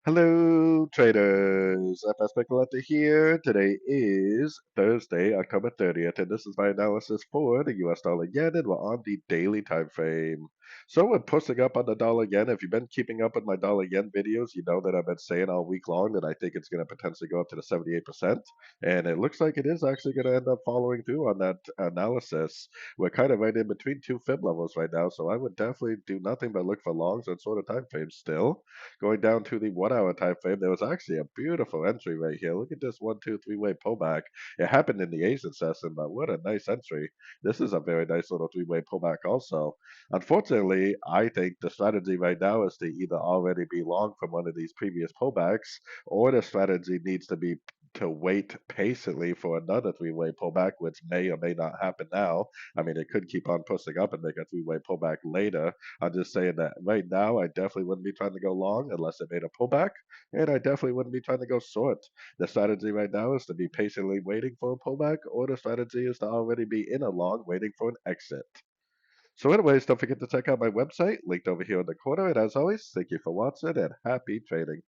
Hello, traders. FX Pip Collector here. Today is Thursday, October 30th, and this is my analysis for the US dollar yen, and we're on the daily time frame. So we're pushing up on the dollar yen. If you've been keeping up with my dollar yen videos, you know that I've been saying all week long that I think it's going to potentially go up to the 78%, and it looks like it is actually going to end up following through on that analysis. We're kind of right in between two fib levels right now, so I would definitely do nothing but look for longs and sort of time frames still. Going down to the 1 hour time frame, there was actually a beautiful entry right here. Look at this one, two, three-way pullback. It happened in the Asian session, but what a nice entry. This is a very nice little three-way pullback also. Unfortunately, I think the strategy right now is to either already be long from one of these previous pullbacks, or the strategy needs to be to wait patiently for another three-way pullback, which may or may not happen now. I mean, it could keep on pushing up and make a three-way pullback later. I'm just saying that right now, I definitely wouldn't be trying to go long unless it made a pullback, and I definitely wouldn't be trying to go short. The strategy right now is to be patiently waiting for a pullback, or the strategy is to already be in a long waiting for an exit. So, anyways, don't forget to check out my website, linked over here in the corner. And as always, thank you for watching and happy trading.